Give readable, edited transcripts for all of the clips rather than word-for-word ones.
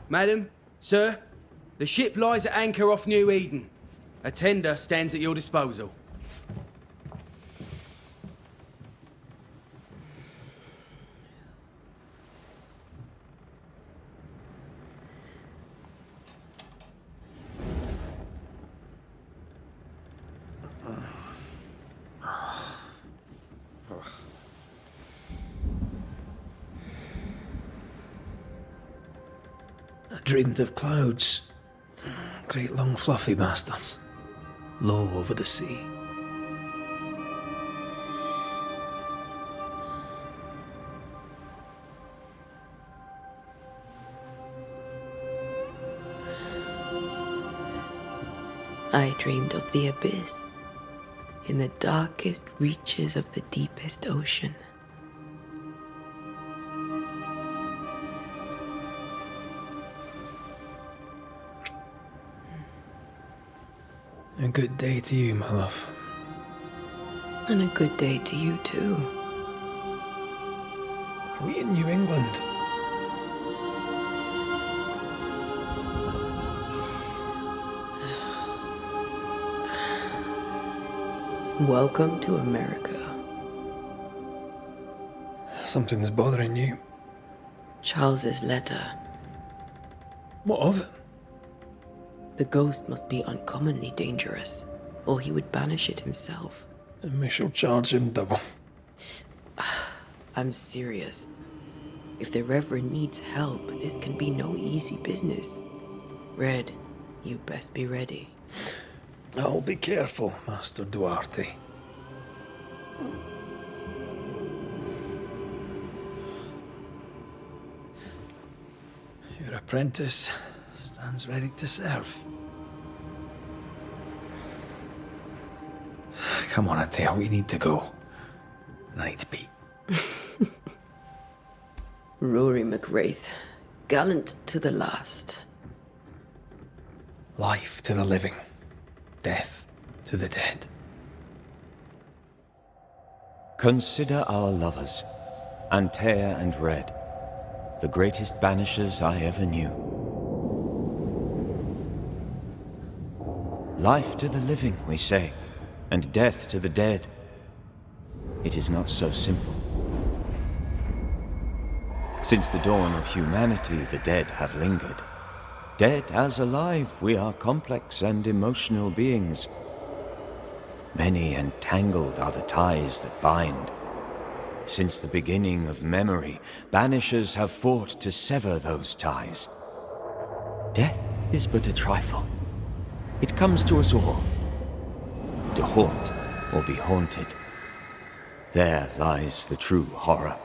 Madam, sir, the ship lies at anchor off New Eden. A tender stands at your disposal. I dreamed of clouds. Great long fluffy bastards. Low over the sea. I dreamed of the abyss, in the darkest reaches of the deepest ocean. A good day to you, my love. And a good day to you, too. Are we in New England? Welcome to America. Something's bothering you. Charles's letter. What of it? The ghost must be uncommonly dangerous, or he would banish it himself. And we shall charge him double. I'm serious. If the Reverend needs help, this can be no easy business. Red, you best be ready. I'll be careful, Master Duarte. Your apprentice stands ready to serve. Come on, Antea, we need to go. I need to be. Rory McWraith, gallant to the last. Life to the living, death to the dead. Consider our lovers, Antea and Red, the greatest banishers I ever knew. Life to the living, we say, and death to the dead. It is not so simple. Since the dawn of humanity, the dead have lingered. Dead as alive, we are complex and emotional beings. Many and tangled are the ties that bind. Since the beginning of memory, banishers have fought to sever those ties. Death is but a trifle. It comes to us all. To haunt or be haunted. There lies the true horror.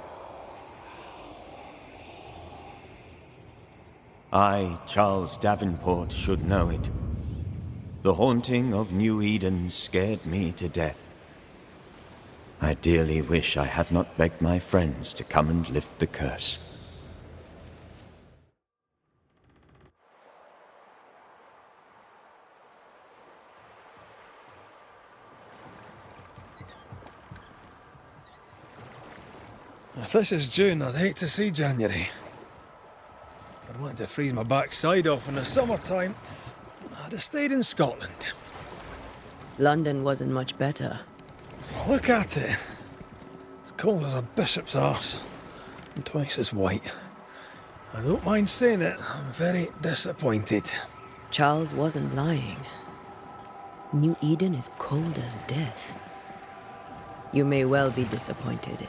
I, Charles Davenport, should know it. The haunting of New Eden scared me to death. I dearly wish I had not begged my friends to come and lift the curse. If this is June, I'd hate to see January. I'd want to freeze my backside off in the summertime. I'd have stayed in Scotland. London wasn't much better. Look at it. It's cold as a bishop's arse. And twice as white. I don't mind saying it, I'm very disappointed. Charles wasn't lying. New Eden is cold as death. You may well be disappointed.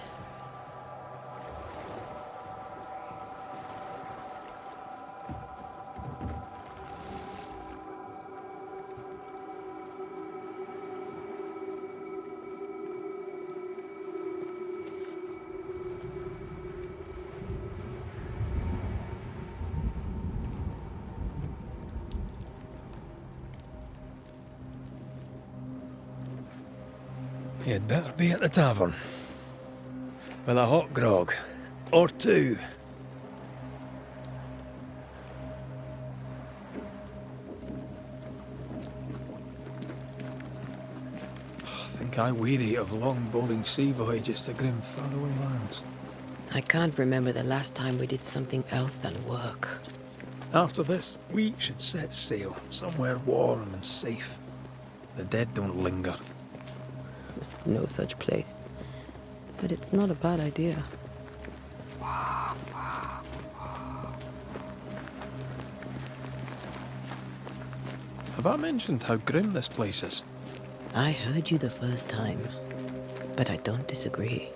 You'd better be at the tavern. With a hot grog. Or two. I think I weary of long, boring sea voyages to grim, faraway lands. I can't remember the last time we did something else than work. After this, we should set sail somewhere warm and safe. The dead don't linger. No such place. But it's not a bad idea. Have I mentioned how grim this place is? I heard you the first time, but I don't disagree.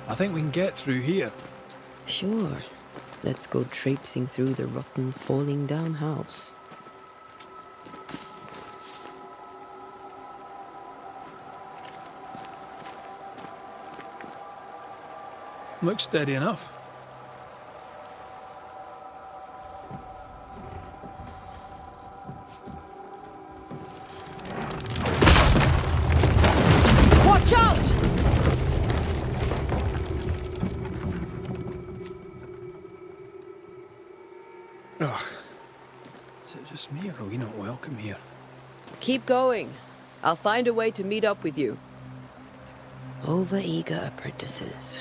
I think we can get through here. Sure. Let's go traipsing through the rotten, falling down house. Looks steady enough. Watch out! Ugh. Is it just me, or are we not welcome here? Keep going. I'll find a way to meet up with you. Over-eager apprentices.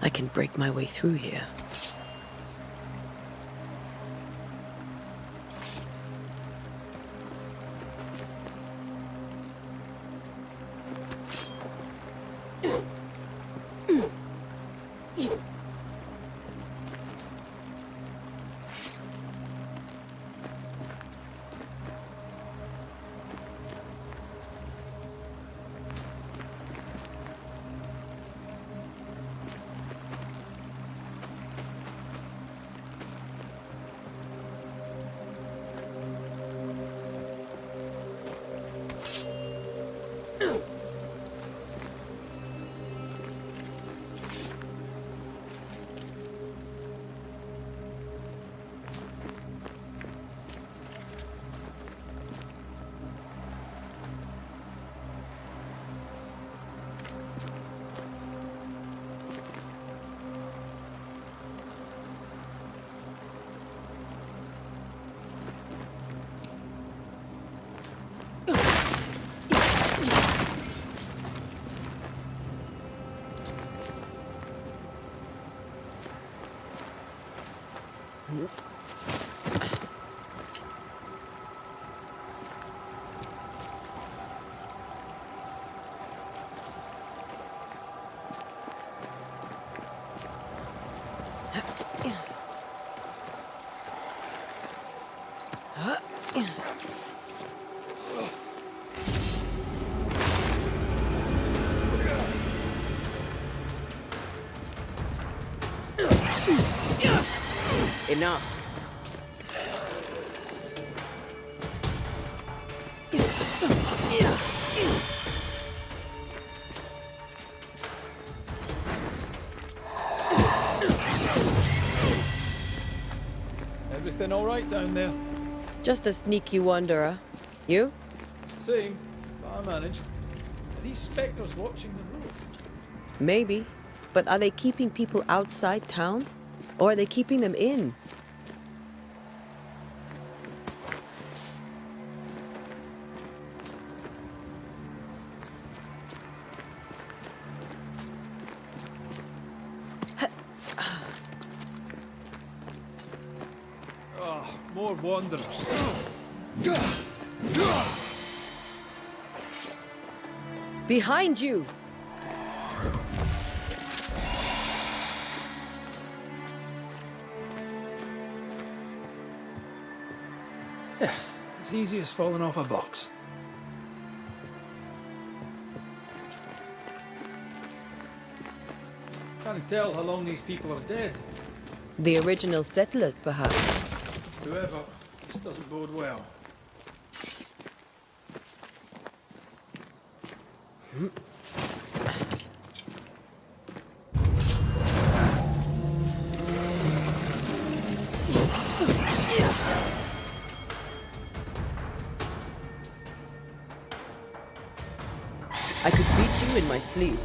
I can break my way through here. Enough. Everything all right down there? Just a sneaky wanderer. You? Same, but I managed. Are these spectres watching the road? Maybe. But are they keeping people outside town? Or are they keeping them in? Oh, more wanderers. Behind you! Yeah, as easy as falling off a box. Can't tell how long these people are dead. The original settlers, perhaps. Whoever, this doesn't bode well. I could beat you in my sleep.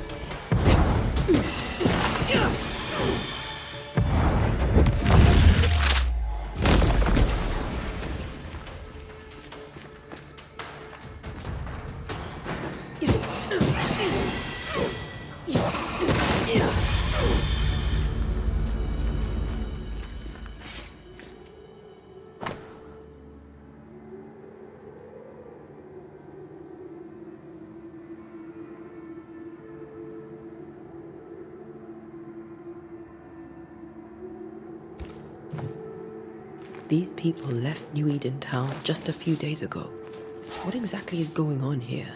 These people left New Eden Town just a few days ago. What exactly is going on here?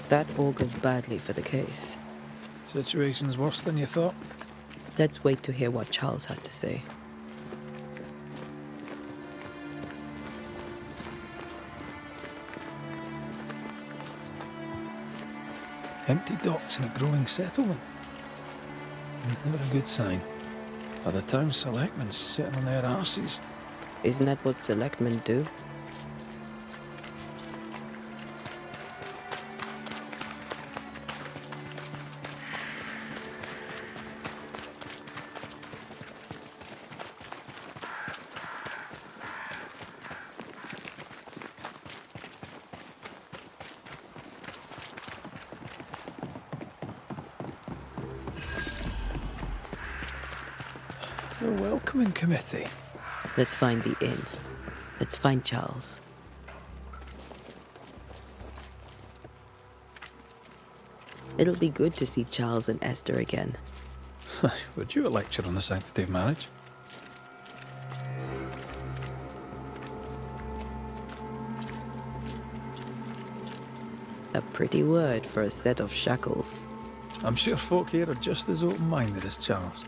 That augurs badly for the case. Situation's worse than you thought. Let's wait to hear what Charles has to say. Empty docks in a growing settlement. Never a good sign. Are the town selectmen sitting on their arses? Isn't that what selectmen do? A welcoming committee. Let's find the inn. Let's find Charles. It'll be good to see Charles and Esther again. Would you a lecture on the sanctity of marriage? A pretty word for a set of shackles. I'm sure folk here are just as open-minded as Charles.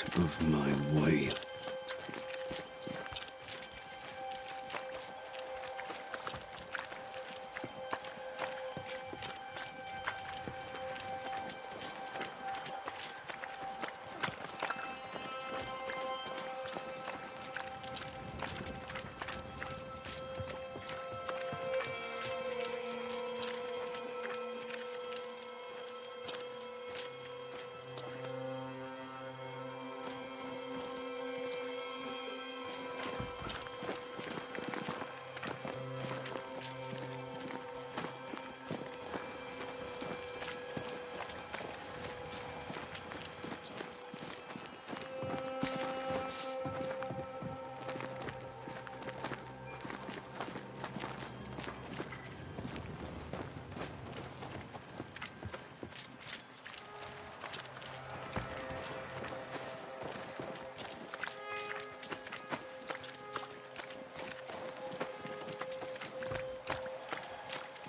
out of my way.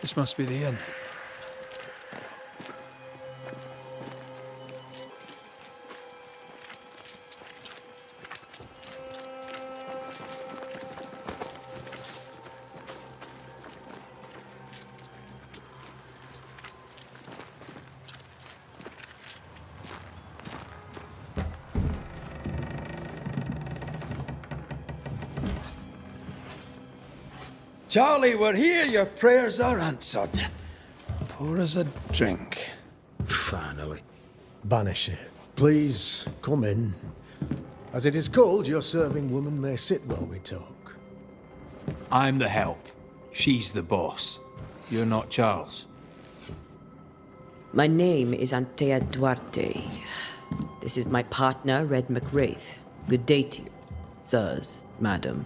This must be the inn. Charlie, we're here. Your prayers are answered. Pour us a drink. Finally. Banisher, please come in. As it is cold, your serving woman may sit while we talk. I'm the help. She's the boss. You're not Charles. My name is Antea Duarte. This is my partner, Red McRaith. Good day to you, sirs, madam.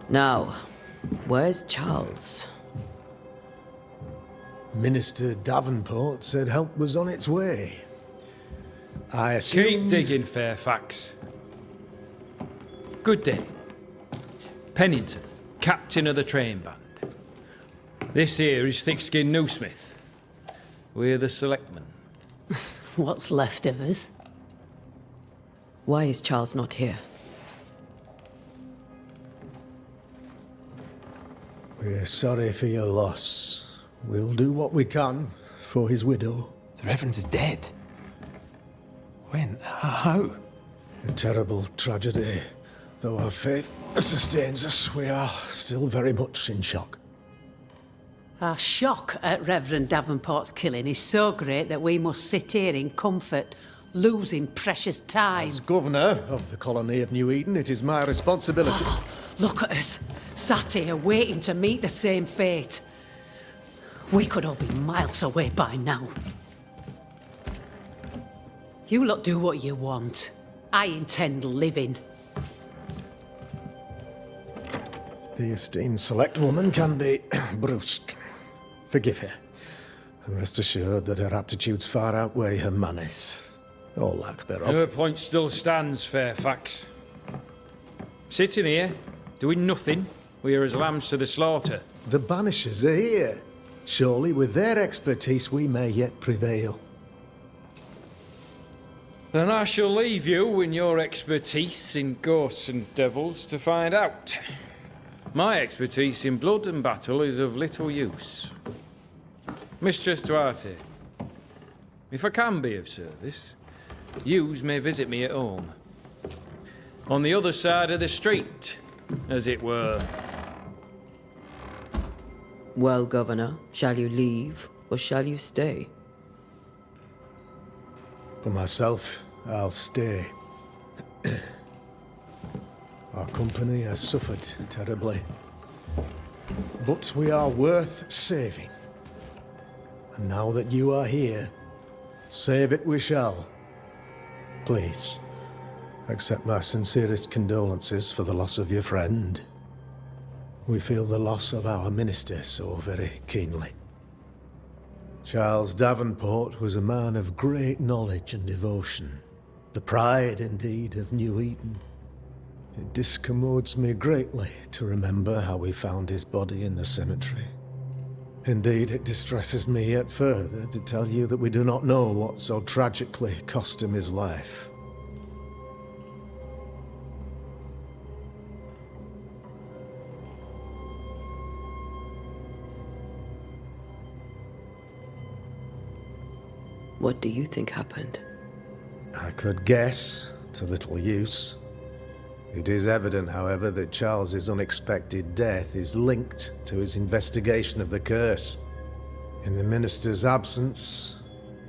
Now, where's Charles? Minister Davenport said help was on its way. I assumed... Keep digging, Fairfax. Good day. Pennington, captain of the train band. This here is Thick-Skinned Newsmith. We're the selectmen. What's left of us? Why is Charles not here? We're sorry for your loss. We'll do what we can for his widow. The Reverend is dead. When? How? A terrible tragedy. Though our faith sustains us, we are still very much in shock. Our shock at Reverend Davenport's killing is so great that we must sit here in comfort, losing precious time. As governor of the colony of New Eden, it is my responsibility... Look at us, sat here waiting to meet the same fate. We could all be miles away by now. You lot do what you want. I intend living. The esteemed select woman can be brusque. Forgive her. And rest assured that her aptitudes far outweigh her manners. Or lack thereof. Her point still stands, Fairfax. Sitting here, doing nothing, we are as lambs to the slaughter. The Banishers are here. Surely with their expertise we may yet prevail. Then I shall leave you and your expertise in ghosts and devils to find out. My expertise in blood and battle is of little use. Mistress Duarte, if I can be of service, yous may visit me at home. On the other side of the street, as it were. Well, Governor, shall you leave or shall you stay? For myself, I'll stay. Our company has suffered terribly. But we are worth saving. And now that you are here, save it we shall. Please, accept my sincerest condolences for the loss of your friend. We feel the loss of our minister so very keenly. Charles Davenport was a man of great knowledge and devotion. The pride, indeed, of New Eden. It discommodes me greatly to remember how we found his body in the cemetery. Indeed, it distresses me yet further to tell you that we do not know what so tragically cost him his life. What do you think happened? I could guess, to little use. It is evident, however, that Charles's unexpected death is linked to his investigation of the curse. In the minister's absence,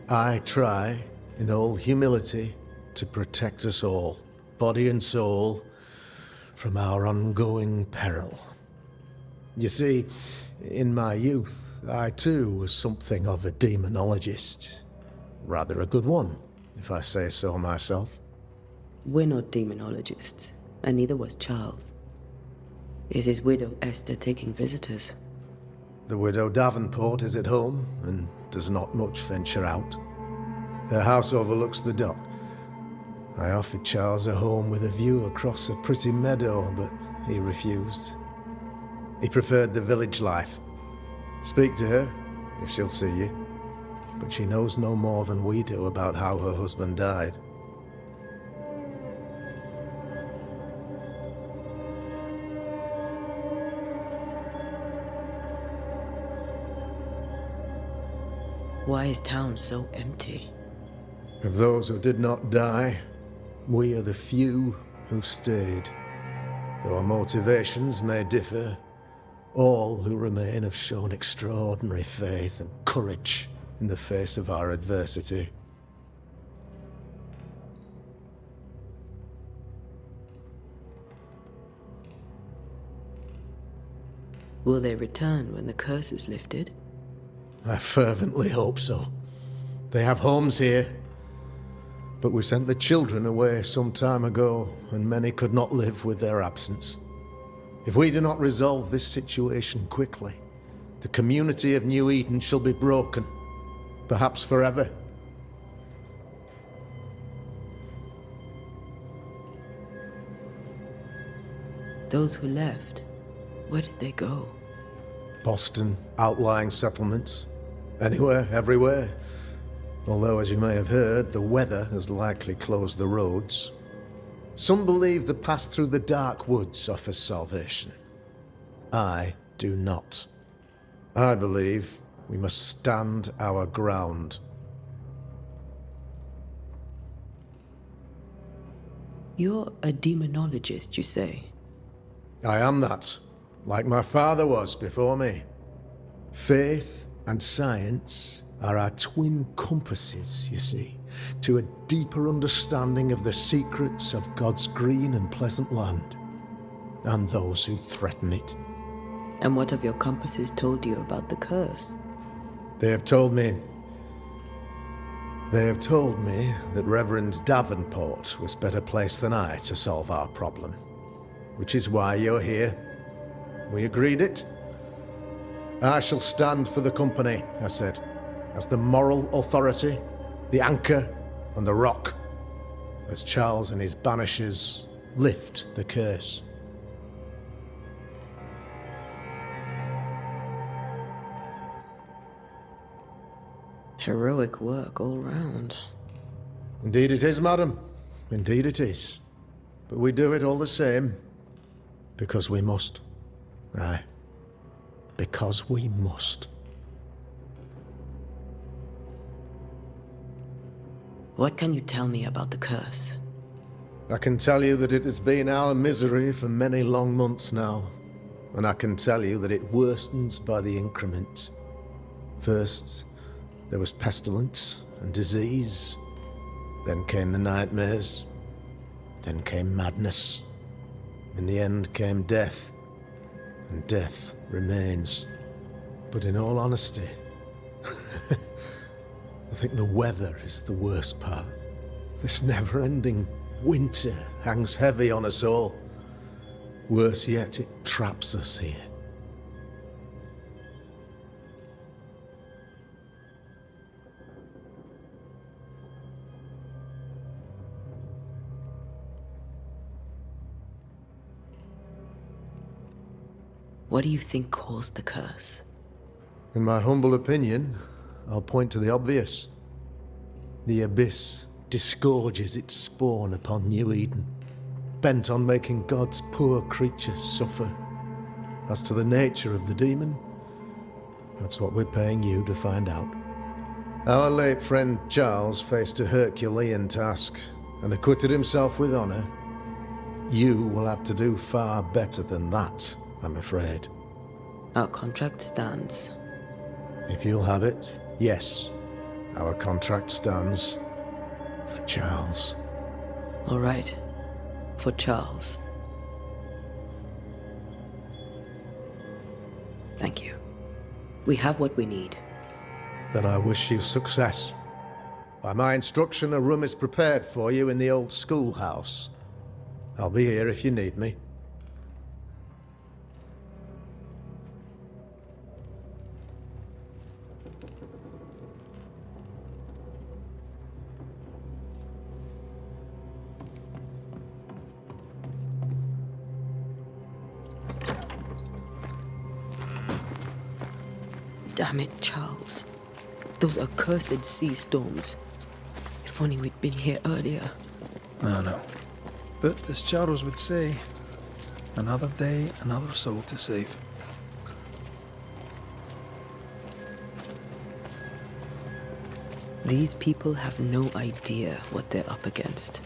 I try, in all humility, to protect us all, body and soul, from our ongoing peril. You see, in my youth, I too was something of a demonologist. Rather a good one, if I say so myself. We're not demonologists, and neither was Charles. Is his widow Esther taking visitors? The widow Davenport is at home, and does not much venture out. Their house overlooks the dock. I offered Charles a home with a view across a pretty meadow, but he refused. He preferred the village life. Speak to her, if she'll see you. But she knows no more than we do about how her husband died. Why is town so empty? Of those who did not die, we are the few who stayed. Though our motivations may differ, all who remain have shown extraordinary faith and courage in the face of our adversity. Will they return when the curse is lifted? I fervently hope so. They have homes here, but we sent the children away some time ago, and many could not live with their absence. If we do not resolve this situation quickly, the community of New Eden shall be broken. Perhaps forever. Those who left, where did they go? Boston, outlying settlements. Anywhere, everywhere. Although, as you may have heard, the weather has likely closed the roads. Some believe the path through the dark woods offers salvation. I do not. I believe we must stand our ground. You're a demonologist, you say? I am that, like my father was before me. Faith and science are our twin compasses, you see, to a deeper understanding of the secrets of God's green and pleasant land, and those who threaten it. And what have your compasses told you about the curse? They have told me that Reverend Davenport was better placed than I to solve our problem. Which is why you're here. We agreed it. I shall stand for the company, I said, as the moral authority, the anchor, and the rock, as Charles and his Banishers lift the curse. Heroic work all round. Indeed it is, madam. Indeed it is. But we do it all the same. Because we must. Aye. Because we must. What can you tell me about the curse? I can tell you that it has been our misery for many long months now. And I can tell you that it worsens by the increment. First, there was pestilence and disease. Then came the nightmares. Then came madness. In the end came death. And death remains. But in all honesty, I think the weather is the worst part. This never-ending winter hangs heavy on us all. Worse yet, it traps us here. What do you think caused the curse? In my humble opinion, I'll point to the obvious. The Abyss disgorges its spawn upon New Eden, bent on making God's poor creatures suffer. As to the nature of the demon, that's what we're paying you to find out. Our late friend Charles faced a Herculean task and acquitted himself with honor. You will have to do far better than that, I'm afraid. Our contract stands. If you'll have it, yes, our contract stands for Charles. All right. For Charles. Thank you. We have what we need. Then I wish you success. By my instruction, a room is prepared for you in the old schoolhouse. I'll be here if you need me. Damn it, Charles. Those accursed sea storms. If only we'd been here earlier. No. But as Charles would say, another day, another soul to save. These people have no idea what they're up against.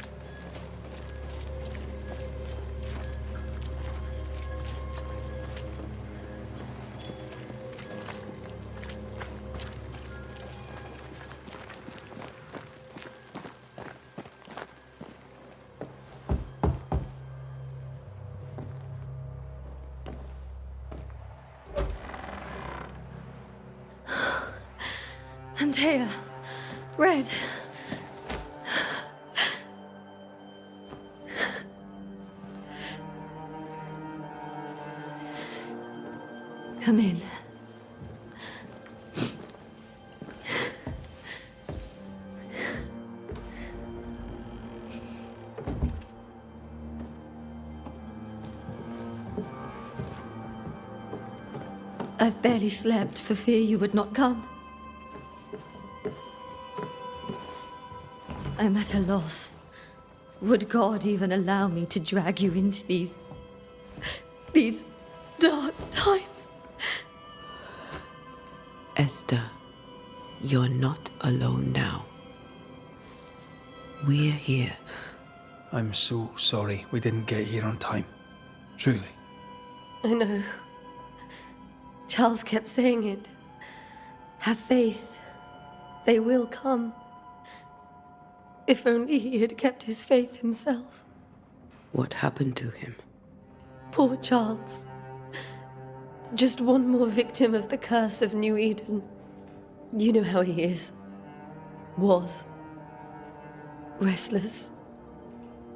Antea, Red. Come in. I've barely slept for fear you would not come. I'm at a loss. Would God even allow me to drag you into these dark times? Esther, you're not alone now. We're here. I'm so sorry we didn't get here on time. Truly. I know. Charles kept saying it. Have faith. They will come. If only he had kept his faith himself. What happened to him? Poor Charles. Just one more victim of the curse of New Eden. You know how he is. Was. Restless.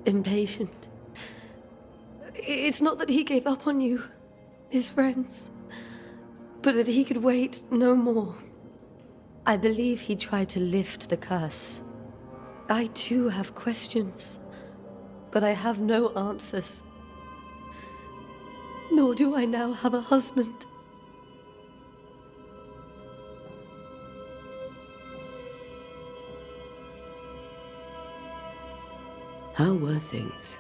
Impatient. It's not that he gave up on you, his friends, but that he could wait no more. I believe he tried to lift the curse. I too have questions, but I have no answers. Nor do I now have a husband. How were things,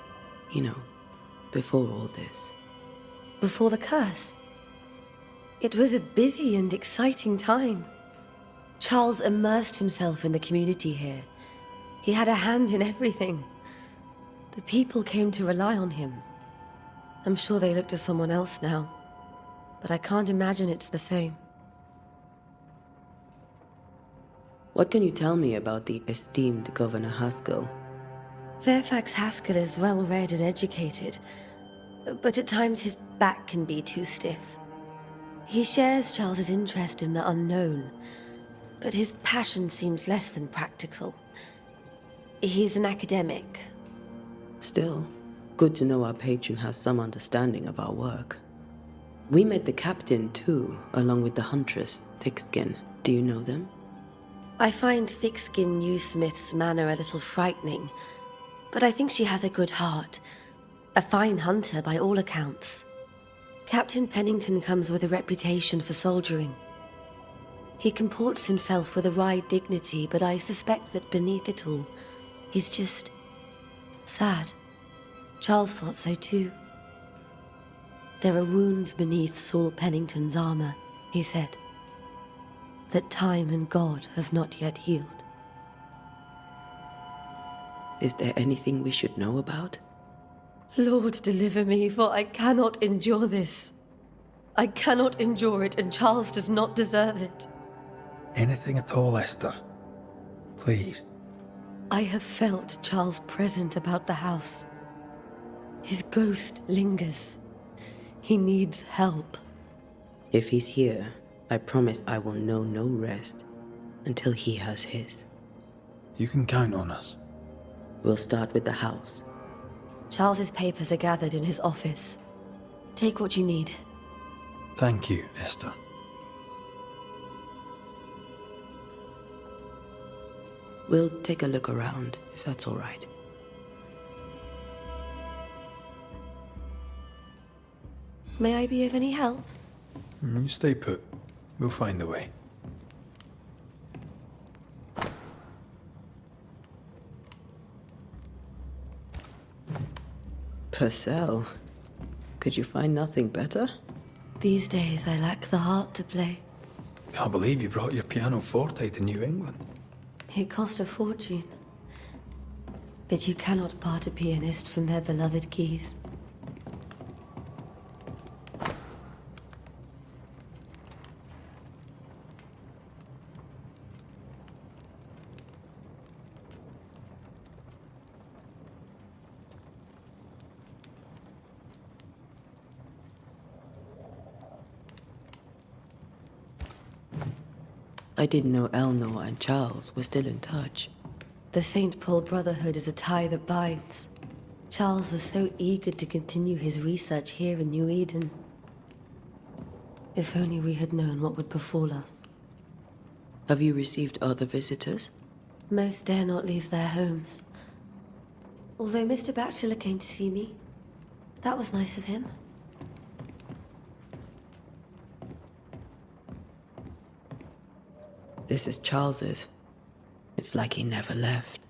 before all this? Before the curse? It was a busy and exciting time. Charles immersed himself in the community here. He had a hand in everything. The people came to rely on him. I'm sure they look to someone else now, but I can't imagine it's the same. What can you tell me about the esteemed Governor Haskell? Fairfax Haskell is well-read and educated, but at times his back can be too stiff. He shares Charles's interest in the unknown, but his passion seems less than practical. He's an academic. Still, good to know our patron has some understanding of our work. We met the captain too, along with the huntress, Thickskin. Do you know them? I find Thickskin Newsmith's manner a little frightening, but I think she has a good heart. A fine hunter by all accounts. Captain Pennington comes with a reputation for soldiering. He comports himself with a wry dignity, but I suspect that beneath it all, he's just sad. Charles thought so too. There are wounds beneath Saul Pennington's armor, he said, that time and God have not yet healed. Is there anything we should know about? Lord, deliver me, for I cannot endure this. I cannot endure it, and Charles does not deserve it. Anything at all, Esther. Please. I have felt Charles present about the house. His ghost lingers. He needs help. If he's here, I promise I will know no rest until he has his. You can count on us. We'll start with the house. Charles's papers are gathered in his office. Take what you need. Thank you, Esther. We'll take a look around, if that's all right. May I be of any help? You stay put. We'll find the way. Purcell, could you find nothing better? These days I lack the heart to play. Can't believe you brought your pianoforte to New England. It cost a fortune. But you cannot part a pianist from their beloved keys. I didn't know Eleanor and Charles were still in touch. The St. Paul Brotherhood is a tie that binds. Charles was so eager to continue his research here in New Eden. If only we had known what would befall us. Have you received other visitors? Most dare not leave their homes. Although Mr. Bachelor came to see me. That was nice of him. This is Charles's. It's like he never left.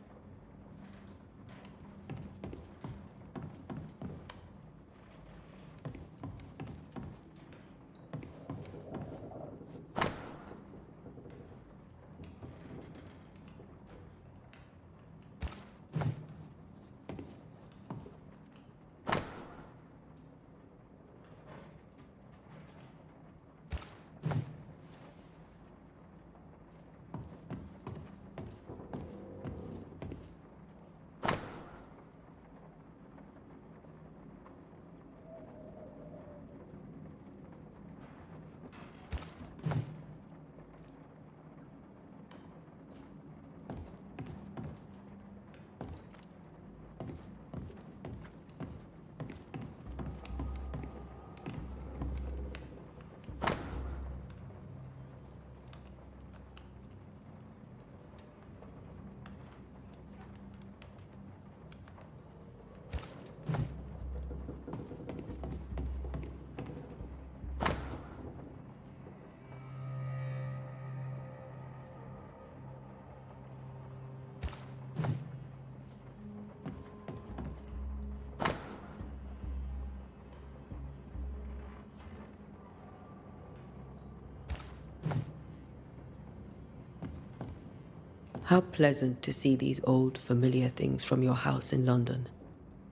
How pleasant to see these old, familiar things from your house in London.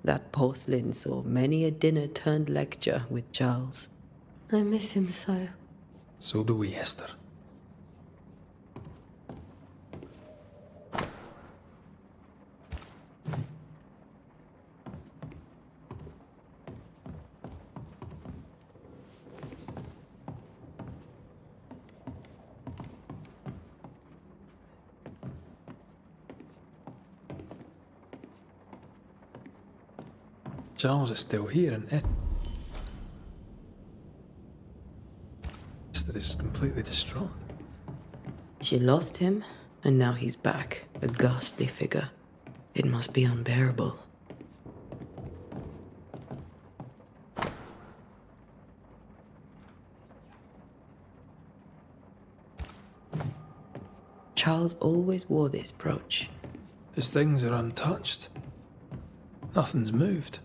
That porcelain saw many a dinner-turned-lecture with Charles. I miss him so. So do we, Esther. Charles is still here, and Esther is completely distraught. She lost him, and now he's back, a ghastly figure. It must be unbearable. Charles always wore this brooch. His things are untouched. Nothing's moved.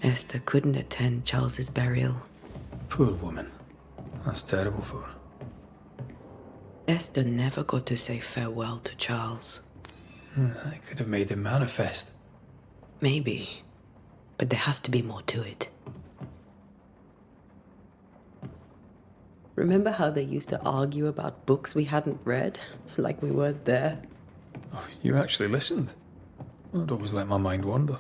Esther couldn't attend Charles's burial. Poor woman. That's terrible for her. Esther never got to say farewell to Charles. I could have made him manifest. Maybe, but there has to be more to it. Remember how they used to argue about books we hadn't read? Like we weren't there? Oh, you actually listened? I'd always let my mind wander.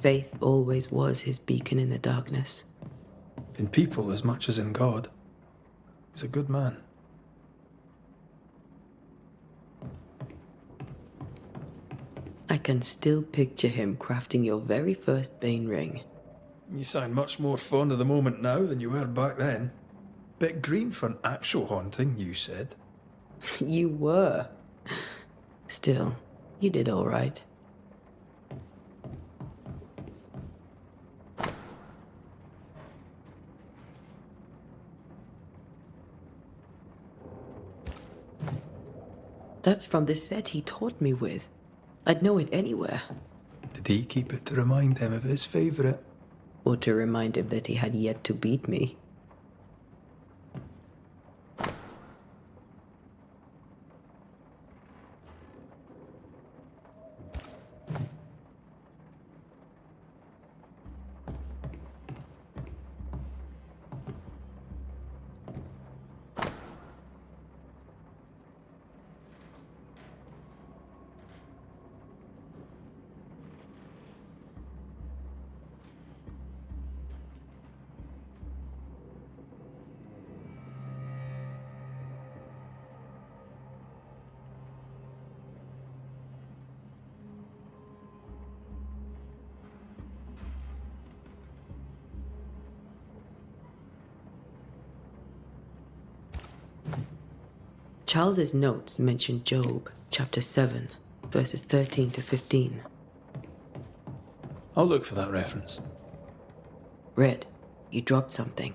Faith always was his beacon in the darkness. In people as much as in God. He was a good man. I can still picture him crafting your very first Bane ring. You sound much more fond of the moment now than you were back then. Bit green for an actual haunting, you said. You were. Still, you did all right. That's from the set he taught me with. I'd know it anywhere. Did he keep it to remind him of his favourite? Or to remind him that he had yet to beat me. Charles's notes mention Job, chapter 7, verses 13 to 15. I'll look for that reference. Red, you dropped something.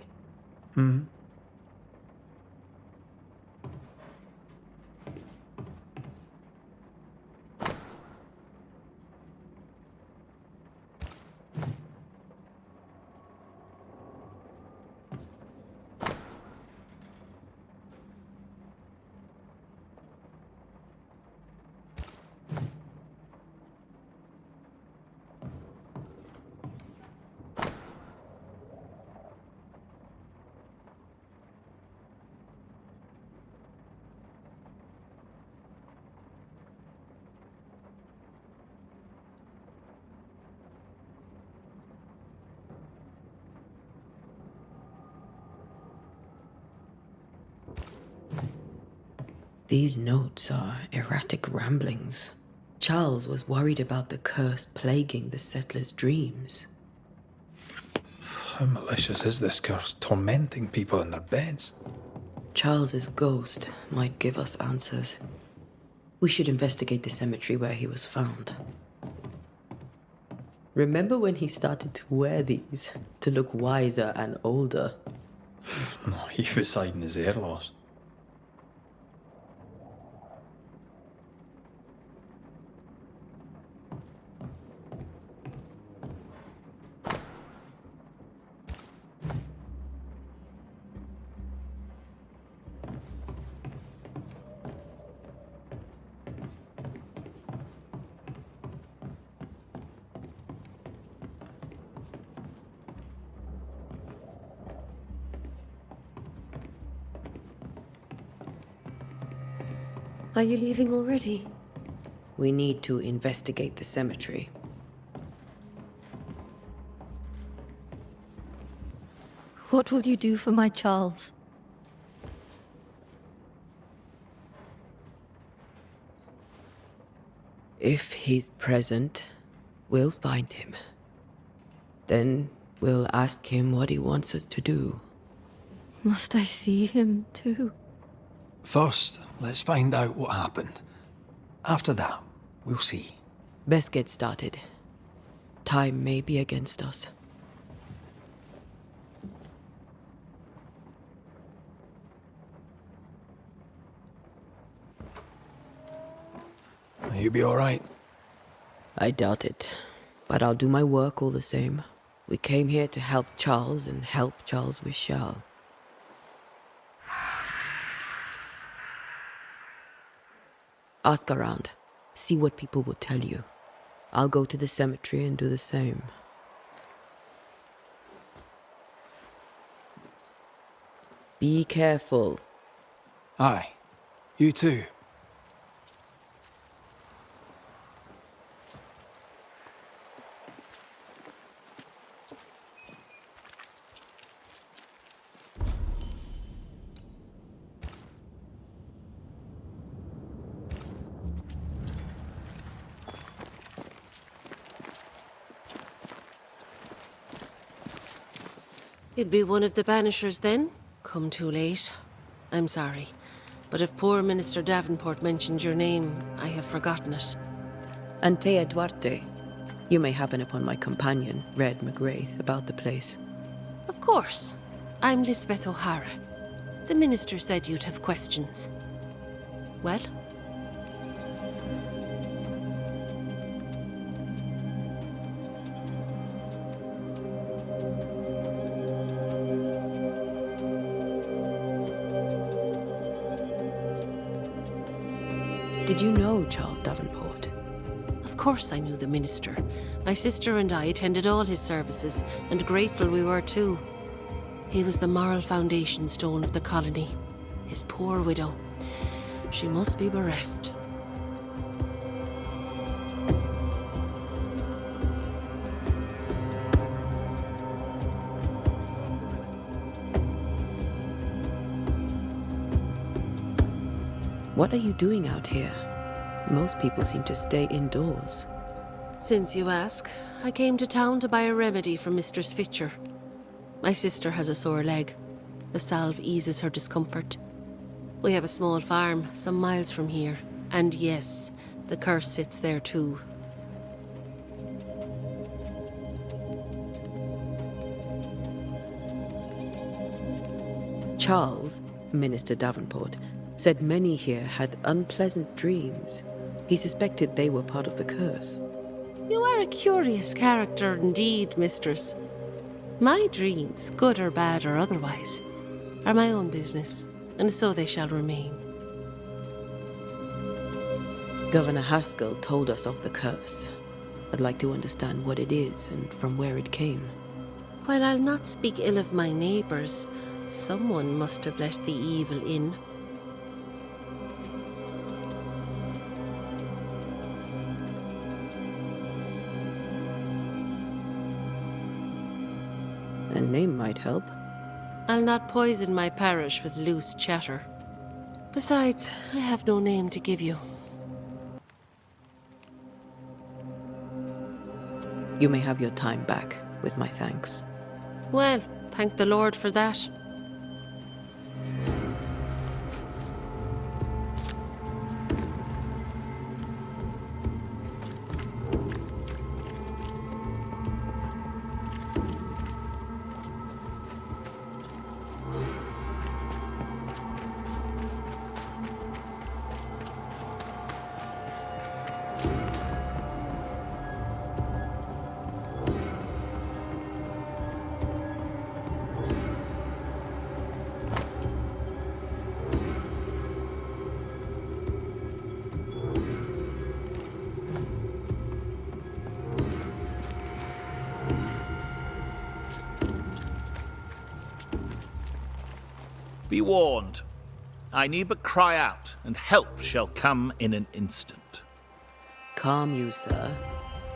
These notes are erratic ramblings. Charles was worried about the curse plaguing the settlers' dreams. How malicious is this curse, tormenting people in their beds? Charles's ghost might give us answers. We should investigate the cemetery where he was found. Remember when he started to wear these to look wiser and older? No, he was hiding his hair loss. Are you leaving already? We need to investigate the cemetery. What will you do for my Charles? If he's present, we'll find him. Then we'll ask him what he wants us to do. Must I see him too? First, let's find out what happened. After that, we'll see. Best get started. Time may be against us. You be all right? I doubt it, but I'll do my work all the same. We came here to help Charles, and help Charles we shall. Ask around. See what people will tell you. I'll go to the cemetery and do the same. Be careful. Aye. You too. You'd be one of the Banishers then? Come too late. I'm sorry. But if poor Minister Davenport mentioned your name, I have forgotten it. Antea Duarte. You may happen upon my companion, Red McGrath, about the place. Of course. I'm Lisbeth O'Hara. The minister said you'd have questions. Well? Did you know Charles Davenport? Of course I knew the minister. My sister and I attended all his services, and grateful we were too. He was the moral foundation stone of the colony. His poor widow. She must be bereft. What are you doing out here? Most people seem to stay indoors. Since you ask, I came to town to buy a remedy for Mistress Fitcher. My sister has a sore leg. The salve eases her discomfort. We have a small farm, some miles from here. And yes, the curse sits there too. Charles, Minister Davenport, said many here had unpleasant dreams. He suspected they were part of the curse. You are a curious character indeed, mistress. My dreams, good or bad or otherwise, are my own business, and so they shall remain. Governor Haskell told us of the curse. I'd like to understand what it is and from where it came. While I'll not speak ill of my neighbours, someone must have let the evil in. A name might help. I'll not poison my parish with loose chatter. Besides, I have no name to give you. You may have your time back, with my thanks. Well, thank the Lord for that. Be warned. I need but cry out, and help shall come in an instant. Calm you, sir.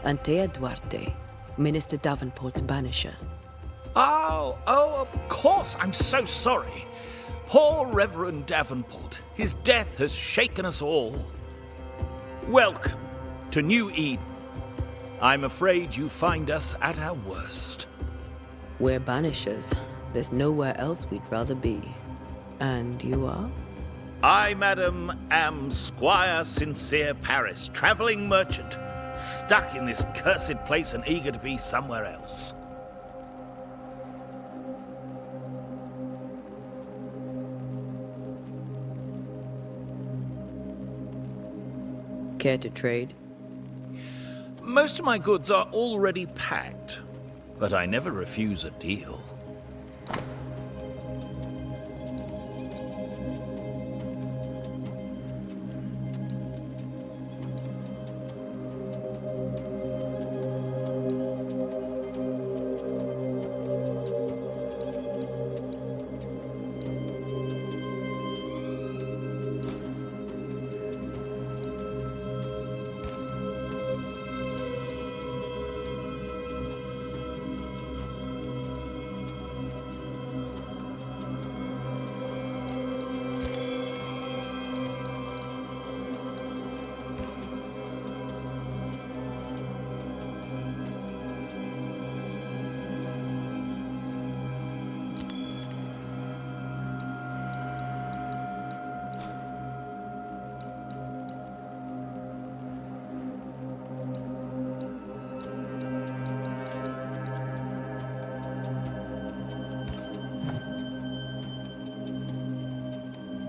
Antea Duarte, Minister Davenport's banisher. Oh, of course. I'm so sorry. Poor Reverend Davenport. His death has shaken us all. Welcome to New Eden. I'm afraid you find us at our worst. We're banishers. There's nowhere else we'd rather be. And you are? I, madam, am Squire Sincere Paris, travelling merchant, stuck in this cursed place and eager to be somewhere else. Care to trade? Most of my goods are already packed, but I never refuse a deal.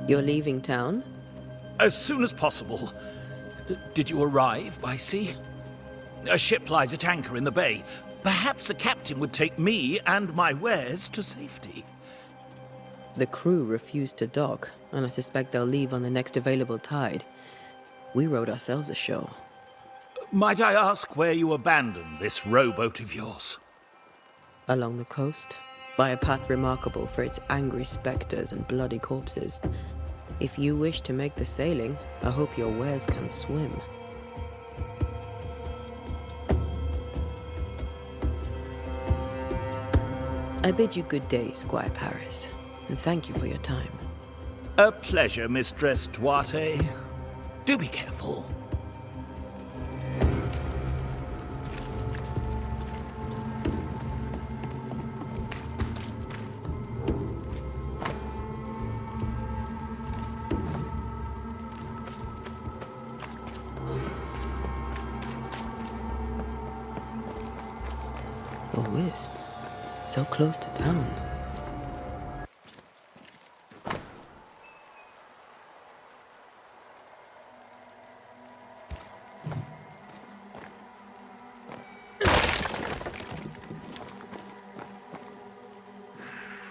You're leaving town? As soon as possible. Did you arrive by sea? A ship lies at anchor in the bay. Perhaps a captain would take me and my wares to safety. The crew refused to dock, and I suspect they'll leave on the next available tide. We rowed ourselves ashore. Might I ask where you abandoned this rowboat of yours? Along the coast, by a path remarkable for its angry specters and bloody corpses. If you wish to make the sailing, I hope your wares can swim. I bid you good day, Squire Paris, and thank you for your time. A pleasure, Mistress Duarte. Do be careful. A wisp, so close to town.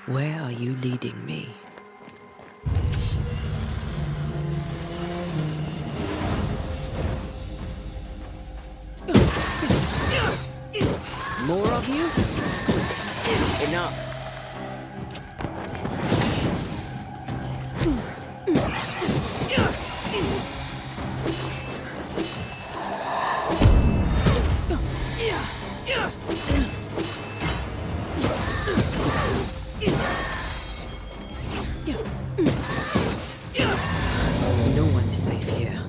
Where are you leading me? More of you? Enough. No one is safe here.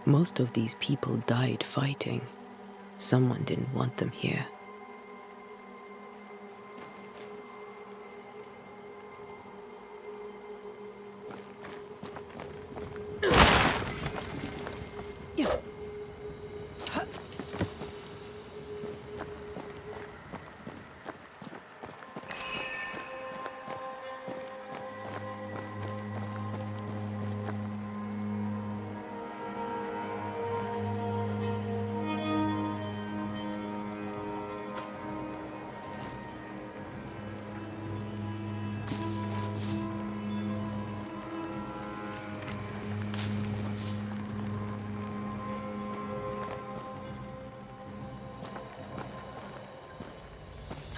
Most of these people died fighting. Someone didn't want them here.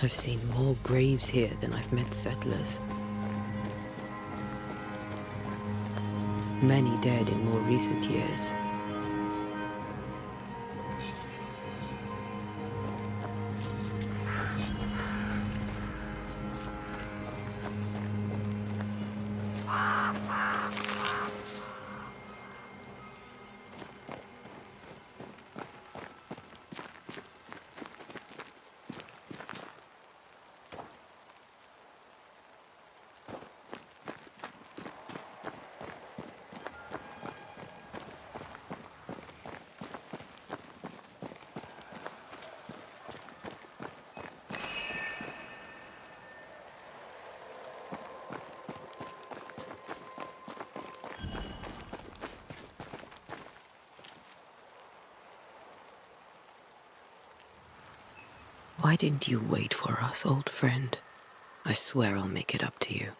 I've seen more graves here than I've met settlers. Many dead in more recent years. Why didn't you wait for us, old friend? I swear I'll make it up to you.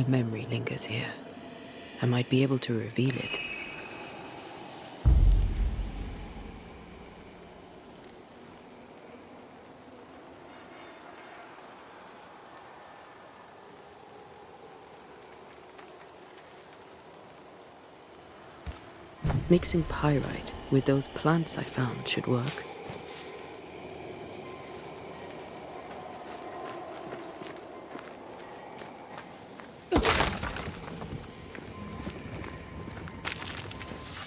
A memory lingers here. I might be able to reveal it. Mixing pyrite with those plants I found should work.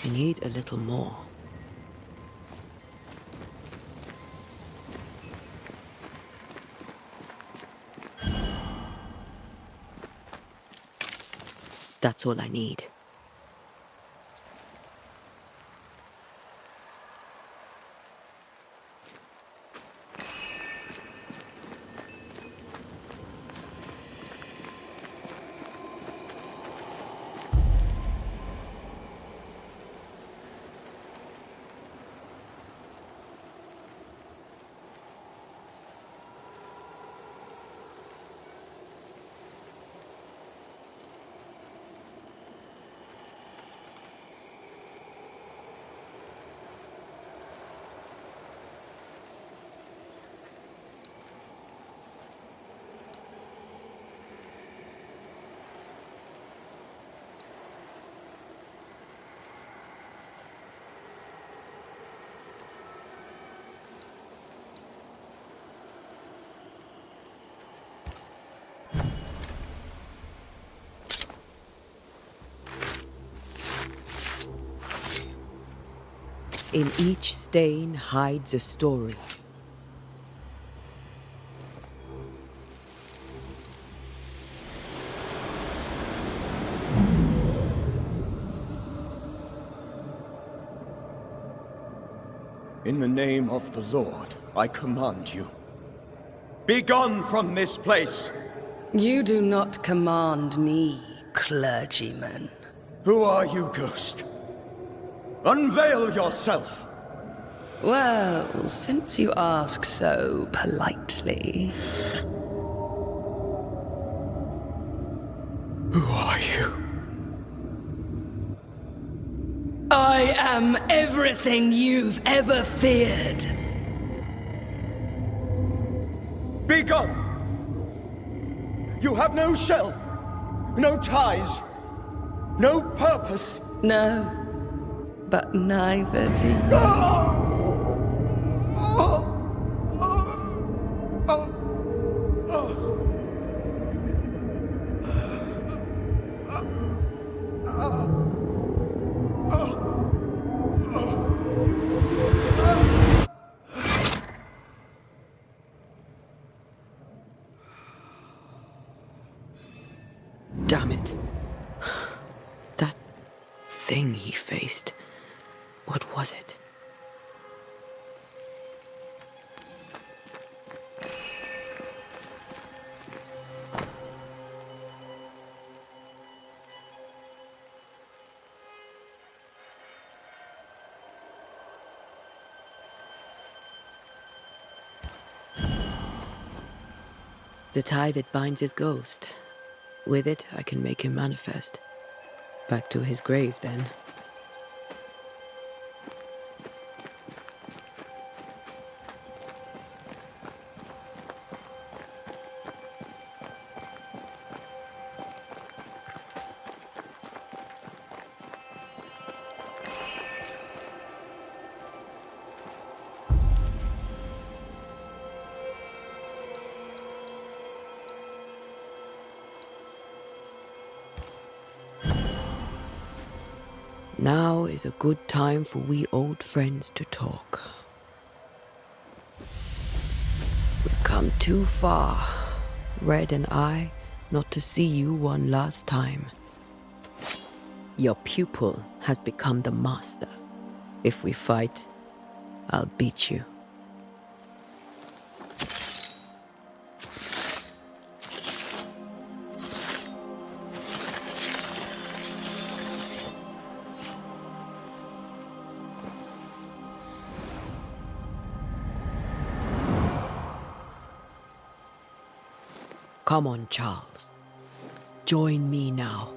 I need a little more. That's all I need. In each stain hides a story. In the name of the Lord, I command you. Be gone from this place! You do not command me, clergyman. Who are you, ghost? Unveil yourself! Well, since you ask so politely... Who are you? I am everything you've ever feared. Be gone! You have no shell, no ties, no purpose. No, but neither do you. Damn it. That thing he faced. What was it? The tie that binds his ghost. With it, I can make him manifest. Back to his grave, then. Now is a good time for we old friends to talk. We've come too far, Red and I, not to see you one last time. Your pupil has become the master. If we fight, I'll beat you. Come on, Charles. Join me now.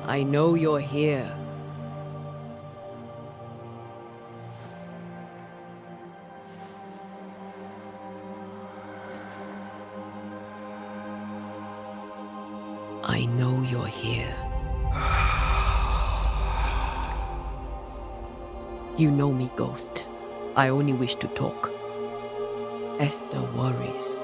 I know you're here. I know you're here. You know me, Ghost. I only wish to talk. Esther worries.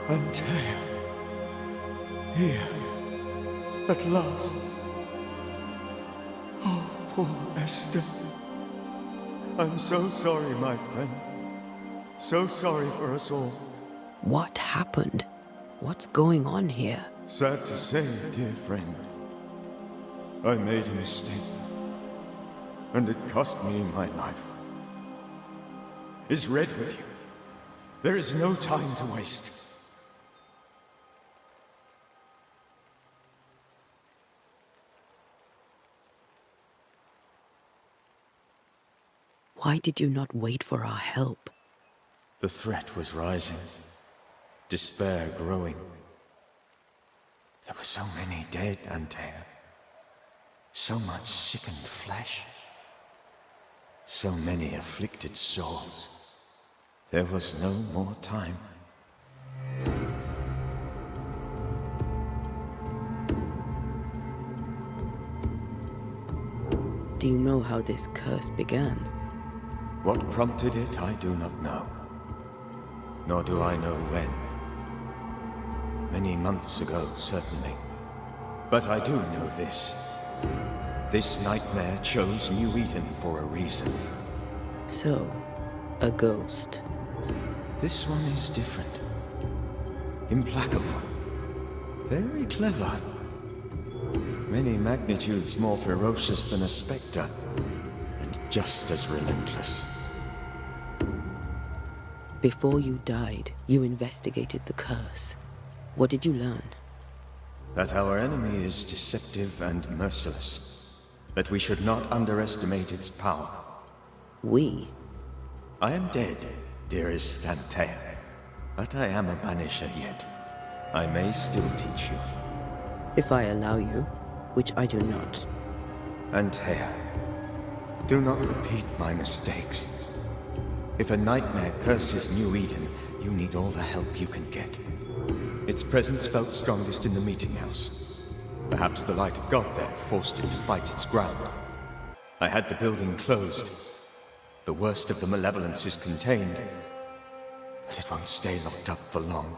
Antea. Here. At last. Oh, poor Esther. I'm so sorry, my friend. So sorry for us all. What happened? What's going on here? Sad to say, dear friend. I made a mistake. And it cost me my life. Is Red with you? There is no time to waste. Why did you not wait for our help? The threat was rising. Despair growing. There were so many dead, Antea. So much sickened flesh. So many afflicted souls. There was no more time. Do you know how this curse began? What prompted it, I do not know. Nor do I know when. Many months ago, certainly. But I do know this. This nightmare chose New Eden for a reason. So, a ghost. This one is different. Implacable. Very clever. Many magnitudes more ferocious than a spectre. And just as relentless. Before you died, you investigated the curse. What did you learn? That our enemy is deceptive and merciless. That we should not underestimate its power. We? I am dead, dearest Antea. But I am a Banisher yet. I may still teach you. If I allow you, which I do not. Antea, do not repeat my mistakes. If a nightmare curses New Eden, you need all the help you can get. Its presence felt strongest in the meeting house. Perhaps the light of God there forced it to fight its ground. I had the building closed. The worst of the malevolence is contained, but it won't stay locked up for long.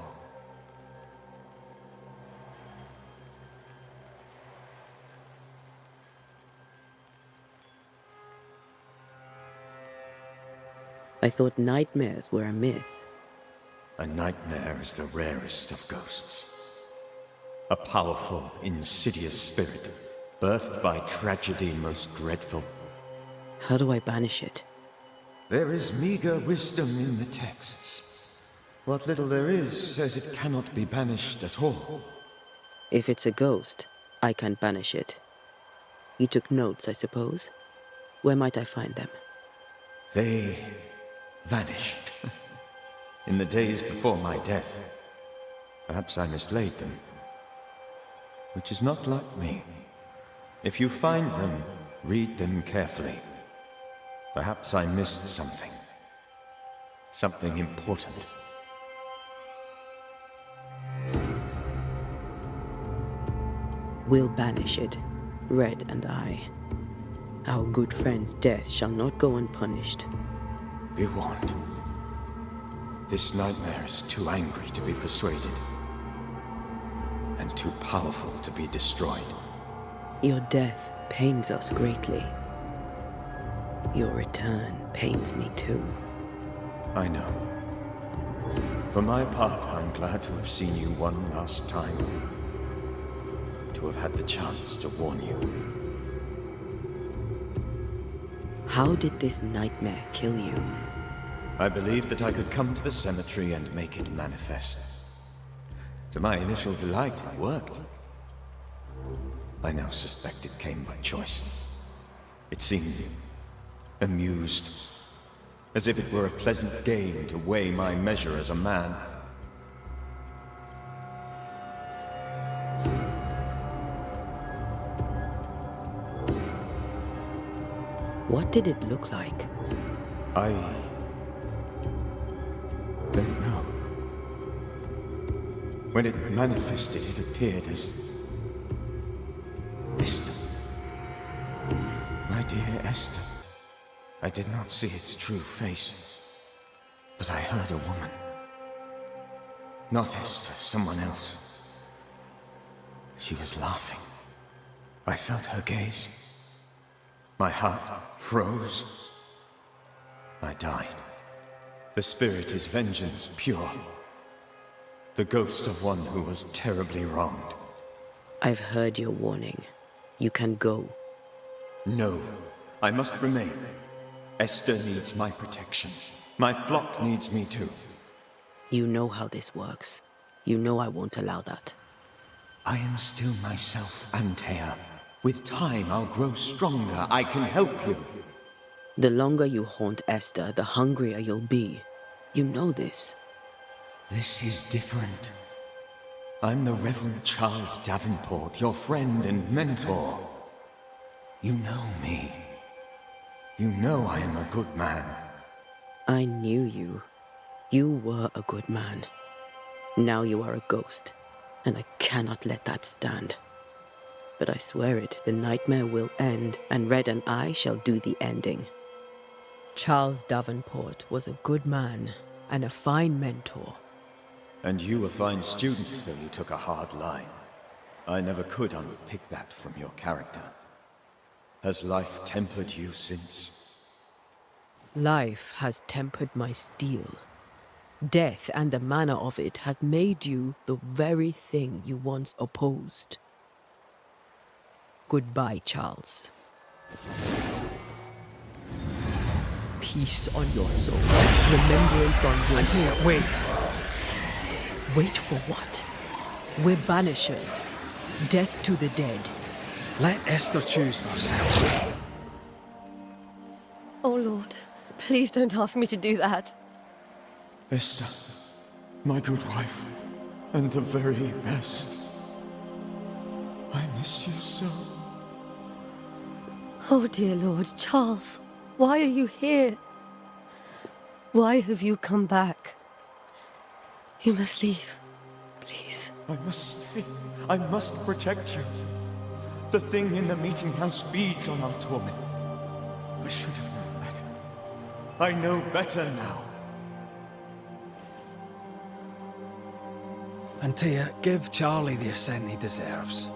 I thought nightmares were a myth. A nightmare is the rarest of ghosts. A powerful, insidious spirit, birthed by tragedy most dreadful. How do I banish it? There is meager wisdom in the texts. What little there is says it cannot be banished at all. If it's a ghost, I can't banish it. You took notes, I suppose? Where might I find them? They vanished. In the days before my death. Perhaps I mislaid them. Which is not like me. If you find them, read them carefully. Perhaps I missed something. Something important. We'll banish it, Red and I. Our good friend's death shall not go unpunished. Be warned. This nightmare is too angry to be persuaded. And too powerful to be destroyed. Your death pains us greatly. Your return pains me too. I know. For my part, I'm glad to have seen you one last time. To have had the chance to warn you. How did this nightmare kill you? I believed that I could come to the cemetery and make it manifest. To my initial delight, it worked. I now suspect it came by choice. It seemed amused, as if it were a pleasant game to weigh my measure as a man. What did it look like? I don't know. When it manifested, it appeared as Esther. My dear Esther. I did not see its true face, but I heard a woman. Not Esther, someone else. She was laughing. I felt her gaze. My heart froze. I died. The spirit is vengeance pure. The ghost of one who was terribly wronged. I've heard your warning. You can go. No, I must remain. Esther needs my protection. My flock needs me too. You know how this works. You know I won't allow that. I am still myself, Antea. With time, I'll grow stronger. I can help you. The longer you haunt Esther, the hungrier you'll be. You know this. This is different. I'm the Reverend Charles Davenport, your friend and mentor. You know me. You know I am a good man. I knew you. You were a good man. Now you are a ghost, and I cannot let that stand. But I swear it, the nightmare will end, and Red and I shall do the ending. Charles Davenport was a good man, and a fine mentor. And you a fine student, though you took a hard line. I never could unpick that from your character. Has life tempered you since? Life has tempered my steel. Death and the manner of it has made you the very thing you once opposed. Goodbye, Charles. Peace on your soul. Remembrance on your... Antea, wait. Wait for what? We're Banishers. Death to the dead. Let Esther choose for herself. Oh, Lord. Please don't ask me to do that. Esther, my good wife, and the very best. I miss you so. Oh, dear Lord, Charles, why are you here? Why have you come back? You must leave, please. I must stay. I must protect you. The thing in the meeting house feeds on our torment. I should have known better. I know better now. Antea, give Charlie the ascent he deserves.